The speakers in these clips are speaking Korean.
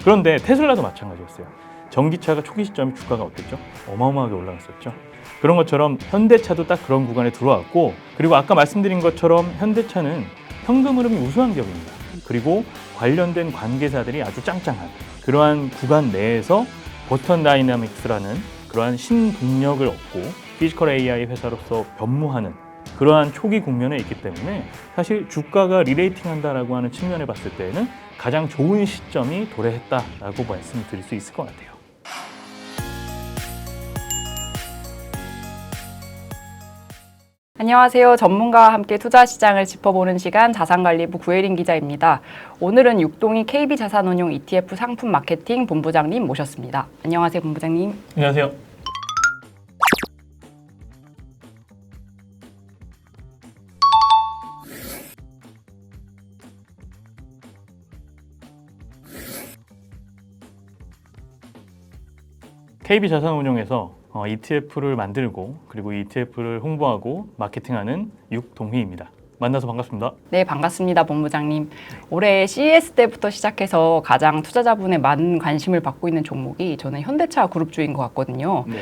그런데 테슬라도 마찬가지였어요. 전기차가 초기 시점에 주가가 어땠죠? 어마어마하게 올라갔었죠. 그런 것처럼 현대차도 딱 그런 구간에 들어왔고, 그리고 아까 말씀드린 것처럼 현대차는 현금 흐름이 우수한 기업입니다. 그리고 관련된 관계사들이 아주 짱짱한 그러한 구간 내에서 보스턴 다이나믹스라는 그러한 신동력을 얻고 피지컬 AI 회사로서 변모하는 그러한 초기 국면에 있기 때문에 사실 주가가 리레이팅한다라고 하는 측면에 봤을 때는 가장 좋은 시점이 도래했다라고 말씀을 드릴 수 있을 것 같아요. 안녕하세요. 전문가와 함께 투자 시장을 짚어보는 시간 자산관리부 구혜린 기자입니다. 오늘은 육동이 KB자산운용 ETF 상품 마케팅 본부장님 모셨습니다. 안녕하세요, 본부장님. 안녕하세요. KB자산운용에서 ETF를 만들고 그리고 ETF를 홍보하고 마케팅하는 육동희입니다. 만나서 반갑습니다. 네, 반갑습니다, 본부장님. 올해 CES 때부터 시작해서 가장 투자자분의 많은 관심을 받고 있는 종목이 저는 현대차 그룹주인 것 같거든요. 네.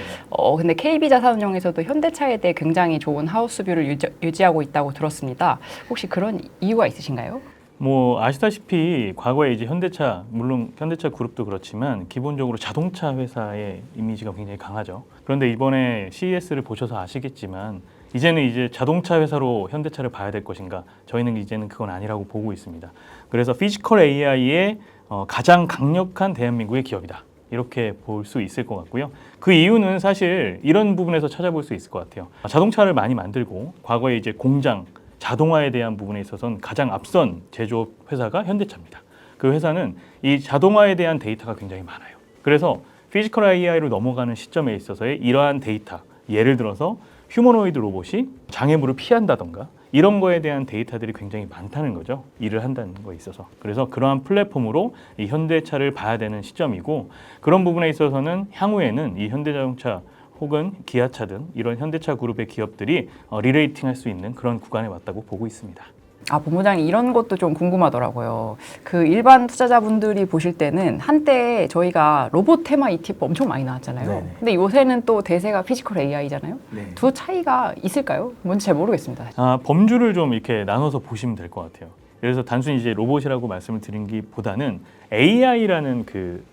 근데 KB자산운용에서도 현대차에 대해 굉장히 좋은 하우스뷰를 유지하고 있다고 들었습니다. 혹시 그런 이유가 있으신가요? 뭐 아시다시피 과거에 이제 현대차, 물론 현대차 그룹도 그렇지만 기본적으로 자동차 회사의 이미지가 굉장히 강하죠. 그런데 이번에 CES를 보셔서 아시겠지만 이제는 이제 자동차 회사로 현대차를 봐야 될 것인가? 저희는 이제는 그건 아니라고 보고 있습니다. 그래서 피지컬 AI의 가장 강력한 대한민국의 기업이다. 이렇게 볼 수 있을 것 같고요. 그 이유는 사실 이런 부분에서 찾아볼 수 있을 것 같아요. 자동차를 많이 만들고 과거에 이제 공장, 자동화에 대한 부분에 있어서는 가장 앞선 제조업 회사가 현대차입니다. 그 회사는 이 자동화에 대한 데이터가 굉장히 많아요. 그래서 피지컬 AI로 넘어가는 시점에 있어서의 이러한 데이터, 예를 들어서 휴머노이드 로봇이 장애물을 피한다던가 이런 거에 대한 데이터들이 굉장히 많다는 거죠. 일을 한다는 거에 있어서. 그래서 그러한 플랫폼으로 이 현대차를 봐야 되는 시점이고, 그런 부분에 있어서는 향후에는 이 현대자동차 혹은 기아차 등 이런 현대차 그룹의 기업들이 리레이팅할 수 있는 그런 구간에 왔다고 보고 있습니다. 본부장님, 이런 것도 좀 궁금하더라고요. 그 일반 투자자분들이 보실 때는 한때 저희가 로봇 테마 ETF 엄청 많이 나왔잖아요. 네네. 근데 요새는 또 대세가 피지컬 AI잖아요. 네. 두 차이가 있을까요? 뭔지 잘 모르겠습니다. 범주를 좀 이렇게 나눠서 보시면 될 것 같아요. 그래서 단순히 이제 로봇이라고 말씀을 드린기보다는 AI라는 그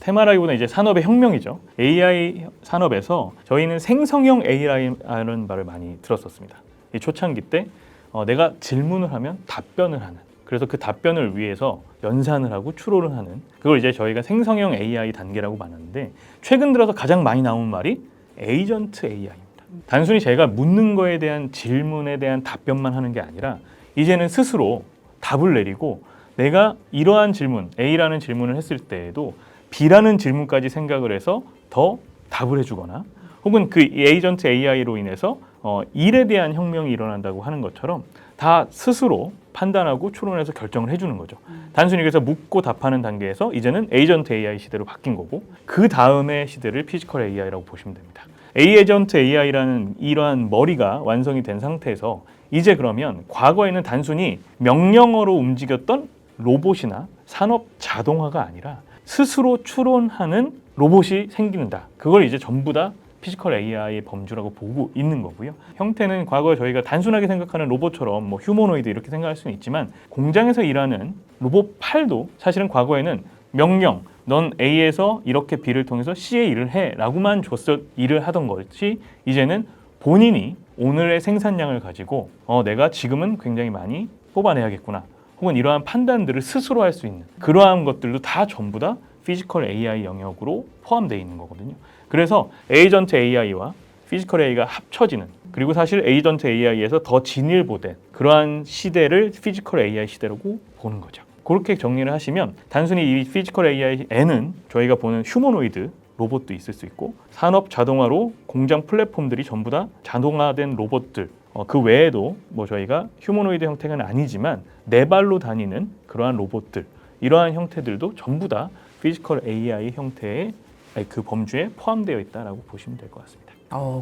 테마라기보다 이제 산업의 혁명이죠. AI 산업에서 저희는 생성형 AI라는 말을 많이 들었었습니다. 이 초창기 때 내가 질문을 하면 답변을 하는, 그래서 그 답변을 위해서 연산을 하고 추론을 하는, 그걸 이제 저희가 생성형 AI 단계라고 말하는데, 최근 들어서 가장 많이 나온 말이 에이전트 AI입니다. 단순히 제가 묻는 거에 대한 질문에 대한 답변만 하는 게 아니라 이제는 스스로 답을 내리고 내가 이러한 질문, A라는 질문을 했을 때에도 B라는 질문까지 생각을 해서 더 답을 해주거나, 혹은 그 에이전트 AI로 인해서 일에 대한 혁명이 일어난다고 하는 것처럼 다 스스로 판단하고 추론해서 결정을 해주는 거죠. 단순히 그래서 묻고 답하는 단계에서 이제는 에이전트 AI 시대로 바뀐 거고, 그 다음의 시대를 피지컬 AI라고 보시면 됩니다. 에이전트 AI라는 이러한 머리가 완성이 된 상태에서 이제 그러면 과거에는 단순히 명령어로 움직였던 로봇이나 산업 자동화가 아니라 스스로 추론하는 로봇이 생기는다. 그걸 이제 전부 다 피지컬 AI의 범주라고 보고 있는 거고요. 형태는 과거 저희가 단순하게 생각하는 로봇처럼 뭐 휴머노이드 이렇게 생각할 수는 있지만, 공장에서 일하는 로봇 팔도 사실은 과거에는 명령, 넌 A에서 이렇게 B를 통해서 C의 일을 해 라고만 줬어 일을 하던 것이 이제는 본인이 오늘의 생산량을 가지고 내가 지금은 굉장히 많이 뽑아내야겠구나, 혹은 이러한 판단들을 스스로 할 수 있는 그러한 것들도 다 전부 다 피지컬 AI 영역으로 포함되어 있는 거거든요. 그래서 에이전트 AI와 피지컬 AI가 합쳐지는, 그리고 사실 에이전트 AI에서 더 진일보된 그러한 시대를 피지컬 AI 시대라고 보는 거죠. 그렇게 정리를 하시면 단순히 이 피지컬 AI에는 저희가 보는 휴머노이드 로봇도 있을 수 있고, 산업 자동화로 공장 플랫폼들이 전부 다 자동화된 로봇들, 그 외에도 뭐 저희가 휴머노이드 형태는 아니지만 네 발로 다니는 그러한 로봇들, 이러한 형태들도 전부 다 피지컬 AI 형태의 그 범주에 포함되어 있다라고 보시면 될 것 같습니다.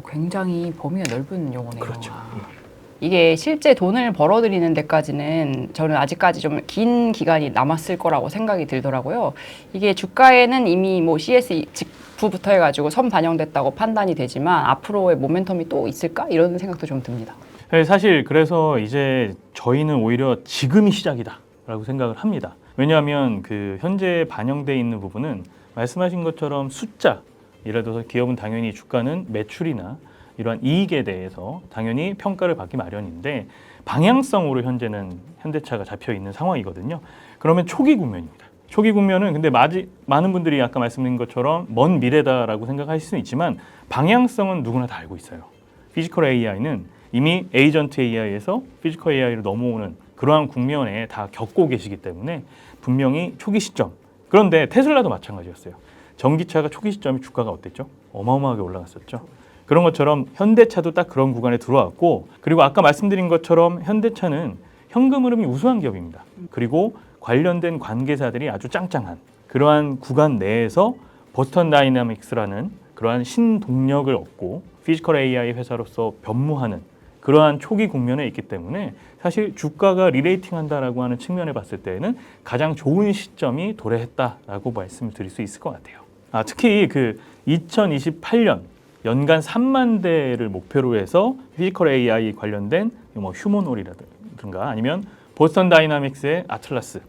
굉장히 범위가 넓은 용어네요. 그렇죠. 이게 실제 돈을 벌어들이는 데까지는 저는 아직까지 좀 긴 기간이 남았을 거라고 생각이 들더라고요. 이게 주가에는 이미 뭐 CS 직후부터 해가지고 선 반영됐다고 판단이 되지만 앞으로의 모멘텀이 또 있을까? 이런 생각도 좀 듭니다. 사실 그래서 이제 저희는 오히려 지금이 시작이다라고 생각을 합니다. 왜냐하면 그 현재 반영돼 있는 부분은 말씀하신 것처럼 숫자, 예를 들어서 기업은 당연히 주가는 매출이나 이러한 이익에 대해서 당연히 평가를 받기 마련인데 방향성으로 현재는 현대차가 잡혀 있는 상황이거든요. 그러면 초기 국면입니다. 초기 국면은 근데 많은 분들이 아까 말씀드린 것처럼 먼 미래다라고 생각하실 수는 있지만 방향성은 누구나 다 알고 있어요. 피지컬 AI는 이미 에이전트 AI에서 피지컬 AI로 넘어오는 그러한 국면에 다 겪고 계시기 때문에 분명히 초기 시점. 그런데 테슬라도 마찬가지였어요. 전기차가 초기 시점에 주가가 어땠죠? 어마어마하게 올라갔었죠. 그런 것처럼 현대차도 딱 그런 구간에 들어왔고, 그리고 아까 말씀드린 것처럼 현대차는 현금 흐름이 우수한 기업입니다. 그리고 관련된 관계사들이 아주 짱짱한 그러한 구간 내에서 보스턴 다이나믹스라는 그러한 신동력을 얻고 피지컬 AI 회사로서 변모하는 그러한 초기 국면에 있기 때문에 사실 주가가 리레이팅 한다라고 하는 측면에 봤을 때는 가장 좋은 시점이 도래했다라고 말씀을 드릴 수 있을 것 같아요. 특히 그 2028년 연간 3만 대를 목표로 해서 피지컬 AI 관련된 뭐 휴머놀이라든가 아니면 보스턴 다이나믹스의 아틀라스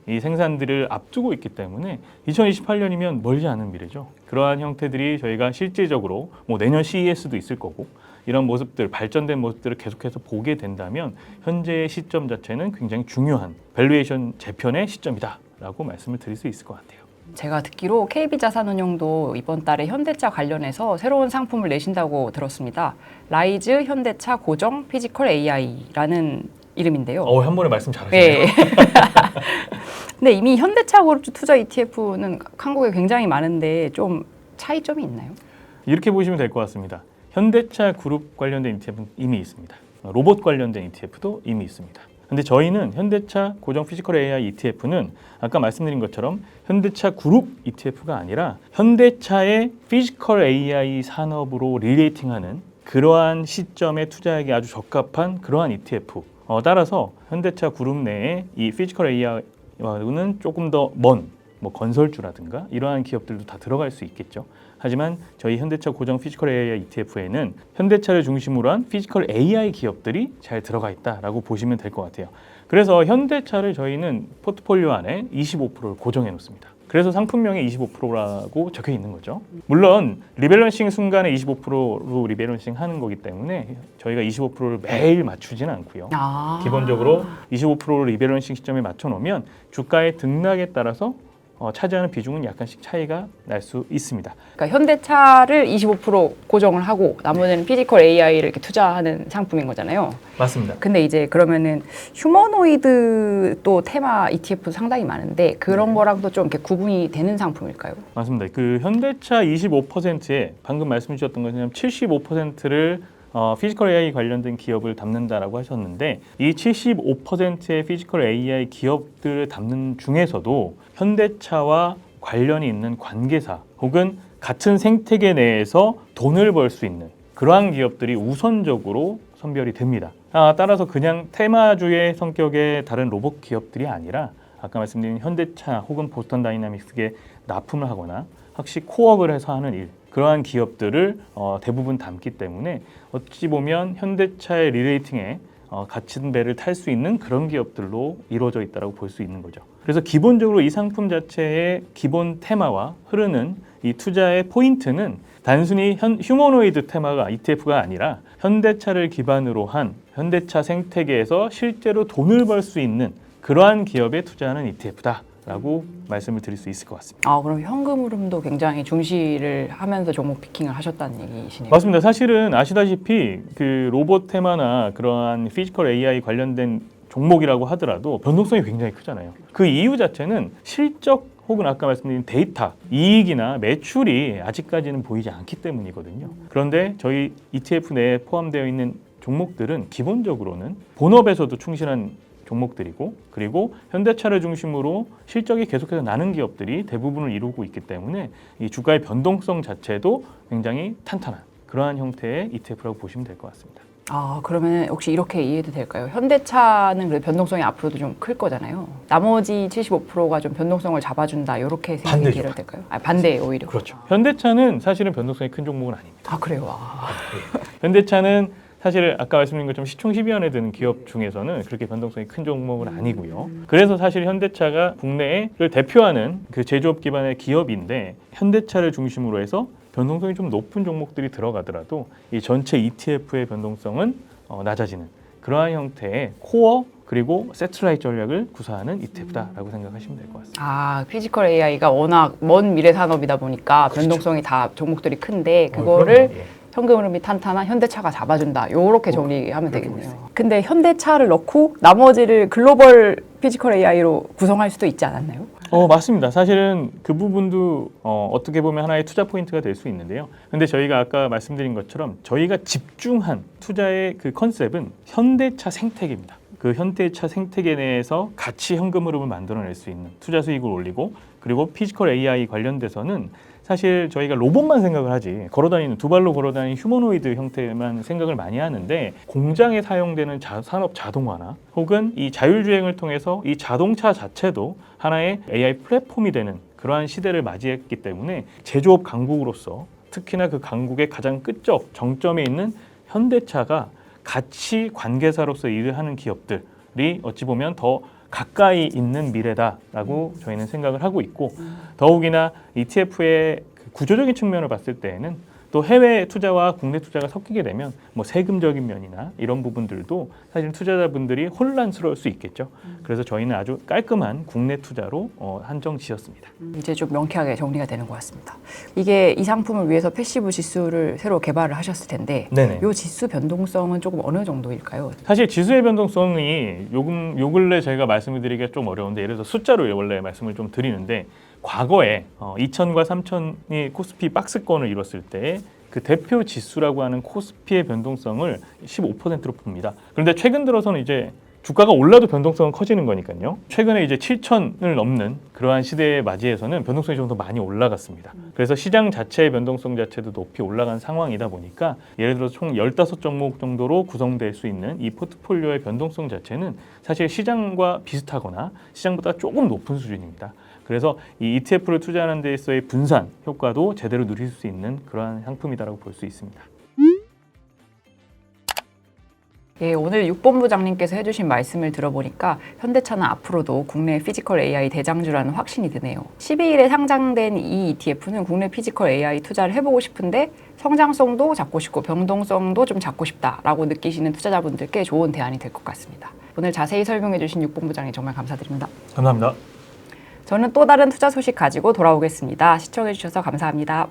이 생산들을 앞두고 있기 때문에 2028년이면 멀지 않은 미래죠. 그러한 형태들이 저희가 실질적으로 뭐 내년 CES도 있을 거고 이런 모습들, 발전된 모습들을 계속해서 보게 된다면 현재의 시점 자체는 굉장히 중요한 밸류에이션 재편의 시점이다라고 말씀을 드릴 수 있을 것 같아요. 제가 듣기로 KB자산운용도 이번 달에 현대차 관련해서 새로운 상품을 내신다고 들었습니다. 라이즈 현대차 고정 피지컬 AI라는 이름인데요. 한 번에 말씀 잘하시네요. 네. 근데 이미 현대차 그룹 투자 ETF는 한국에 굉장히 많은데 좀 차이점이 있나요? 이렇게 보시면 될 것 같습니다. 현대차 그룹 관련된 ETF는 이미 있습니다. 로봇 관련된 ETF도 이미 있습니다. 근데 저희는 현대차 고정 피지컬 AI ETF는 아까 말씀드린 것처럼 현대차 그룹 ETF가 아니라 현대차의 피지컬 AI 산업으로 리레이팅하는 그러한 시점에 투자하기 아주 적합한 그러한 ETF. 따라서 현대차 그룹 내에 이 피지컬 AI와는 조금 더 먼 뭐 건설주라든가 이러한 기업들도 다 들어갈 수 있겠죠. 하지만 저희 현대차 고정 피지컬 AI ETF에는 현대차를 중심으로 한 피지컬 AI 기업들이 잘 들어가 있다라고 보시면 될 것 같아요. 그래서 현대차를 저희는 포트폴리오 안에 25%를 고정해 놓습니다. 그래서 상품명에 25%라고 적혀 있는 거죠. 물론 리밸런싱 순간에 25%로 리밸런싱 하는 거기 때문에 저희가 25%를 매일 맞추지는 않고요. 기본적으로 25%로 리밸런싱 시점에 맞춰 놓으면 주가의 등락에 따라서 차지하는 비중은 약간씩 차이가 날 수 있습니다. 그러니까 현대차를 25% 고정을 하고 나머지는 피지컬 AI를 이렇게 투자하는 상품인 거잖아요. 맞습니다. 근데 이제 그러면은 휴머노이드 또 테마 ETF 상당히 많은데 그런 거랑도 좀 이렇게 구분이 되는 상품일까요? 맞습니다. 그 현대차 25%에 방금 말씀 주셨던 것처럼 75%를 피지컬 AI 관련된 기업을 담는다라고 하셨는데 이 75%의 피지컬 AI 기업들을 담는 중에서도 현대차와 관련이 있는 관계사 혹은 같은 생태계 내에서 돈을 벌 수 있는 그러한 기업들이 우선적으로 선별이 됩니다. 따라서 그냥 테마주의 성격의 다른 로봇 기업들이 아니라 아까 말씀드린 현대차 혹은 보스턴 다이나믹스에 납품을 하거나 확실히 코업을 해서 하는 일 그러한 기업들을 대부분 담기 때문에 어찌 보면 현대차의 리레이팅에 갇힌 배를 탈 수 있는 그런 기업들로 이루어져 있다고 볼 수 있는 거죠. 그래서 기본적으로 이 상품 자체의 기본 테마와 흐르는 이 투자의 포인트는 단순히 휴머노이드 테마가 ETF가 아니라 현대차를 기반으로 한 현대차 생태계에서 실제로 돈을 벌 수 있는 그러한 기업에 투자하는 ETF다. 라고 말씀을 드릴 수 있을 것 같습니다. 그럼 현금 흐름도 굉장히 중시를 하면서 종목 피킹을 하셨다는 얘기시네요. 맞습니다. 사실은 아시다시피 그 로봇 테마나 그러한 피지컬 AI 관련된 종목이라고 하더라도 변동성이 굉장히 크잖아요. 그 이유 자체는 실적 혹은 아까 말씀드린 데이터, 이익이나 매출이 아직까지는 보이지 않기 때문이거든요. 그런데 저희 ETF 내에 포함되어 있는 종목들은 기본적으로는 본업에서도 충실한 종목들이고 그리고 현대차를 중심으로 실적이 계속해서 나는 기업들이 대부분을 이루고 있기 때문에 이 주가의 변동성 자체도 굉장히 탄탄한 그러한 형태의 ETF라고 보시면 될 것 같습니다. 아, 그러면 혹시 이렇게 이해도 될까요? 현대차는 그래도 변동성이 앞으로도 좀 클 거잖아요. 나머지 75%가 좀 변동성을 잡아준다. 이렇게 생각이 반대죠. 이해도 될까요? 아, 반대 오히려. 그렇죠. 현대차는 사실은 변동성이 큰 종목은 아닙니다. 아, 그래요. 아. 현대차는 사실 아까 말씀드린 것처럼 시총 10위안에 드는 기업 중에서는 그렇게 변동성이 큰 종목은 아니고요. 그래서 사실 현대차가 국내를 대표하는 그 제조업 기반의 기업인데 현대차를 중심으로 해서 변동성이 좀 높은 종목들이 들어가더라도 이 전체 ETF의 변동성은 낮아지는 그러한 형태의 코어 그리고 세트라이트 전략을 구사하는 ETF다라고 생각하시면 될 것 같습니다. 아, 피지컬 AI가 워낙 먼 미래 산업이다 보니까 그렇죠. 변동성이 다 종목들이 큰데 그럼요. 그거를 예. 현금 흐름이 탄탄한 현대차가 잡아준다. 요렇게 정리하면 그렇게 되겠네요. 근데 현대차를 넣고 나머지를 글로벌 피지컬 AI로 구성할 수도 있지 않았나요? 맞습니다. 사실은 그 부분도 어떻게 보면 하나의 투자 포인트가 될 수 있는데요. 근데 저희가 아까 말씀드린 것처럼 저희가 집중한 투자의 그 컨셉은 현대차 생태계입니다. 그 현대차 생태계 내에서 같이 현금 흐름을 만들어낼 수 있는 투자 수익을 올리고 그리고 피지컬 AI 관련돼서는 사실 저희가 로봇만 생각을 하지 걸어다니는 두 발로 걸어다니는 휴머노이드 형태만 생각을 많이 하는데 공장에 사용되는 산업 자동화나 혹은 이 자율주행을 통해서 이 자동차 자체도 하나의 AI 플랫폼이 되는 그러한 시대를 맞이했기 때문에 제조업 강국으로서 특히나 그 강국의 가장 끝적 정점에 있는 현대차가 같이 관계사로서 일을 하는 기업들이 어찌 보면 더 가까이 있는 미래다라고 저희는 생각을 하고 있고 더욱이나 ETF의 구조적인 측면을 봤을 때에는 또 해외 투자와 국내 투자가 섞이게 되면 뭐 세금적인 면이나 이런 부분들도 사실 투자자분들이 혼란스러울 수 있겠죠. 그래서 저희는 아주 깔끔한 국내 투자로 한정 지었습니다. 이제 좀 명쾌하게 정리가 되는 것 같습니다. 이게 이 상품을 위해서 패시브 지수를 새로 개발을 하셨을 텐데 네네. 이 지수 변동성은 조금 어느 정도일까요? 사실 지수의 변동성이 요 근래 저희가 말씀을 드리기가 좀 어려운데 예를 들어서 숫자로 원래 말씀을 좀 드리는데 과거에 2000과 3000이 코스피 박스권을 이뤘을 때 그 대표 지수라고 하는 코스피의 변동성을 15%로 봅니다. 그런데 최근 들어서는 이제 주가가 올라도 변동성은 커지는 거니까요. 최근에 이제 7천을 넘는 그러한 시대에 맞이해서는 변동성이 좀 더 많이 올라갔습니다. 그래서 시장 자체의 변동성 자체도 높이 올라간 상황이다 보니까 예를 들어서 총 15종목 정도로 구성될 수 있는 이 포트폴리오의 변동성 자체는 사실 시장과 비슷하거나 시장보다 조금 높은 수준입니다. 그래서 이 ETF를 투자하는 데 있어의 분산 효과도 제대로 누릴 수 있는 그러한 상품이다라고 볼 수 있습니다. 예, 오늘 육본부장님께서 해주신 말씀을 들어보니까 현대차는 앞으로도 국내 피지컬 AI 대장주라는 확신이 드네요. 12일에 상장된 이 ETF는 국내 피지컬 AI 투자를 해보고 싶은데 성장성도 잡고 싶고 변동성도 좀 잡고 싶다라고 느끼시는 투자자분들께 좋은 대안이 될 것 같습니다. 오늘 자세히 설명해주신 육본부장님 정말 감사드립니다. 감사합니다. 저는 또 다른 투자 소식 가지고 돌아오겠습니다. 시청해주셔서 감사합니다.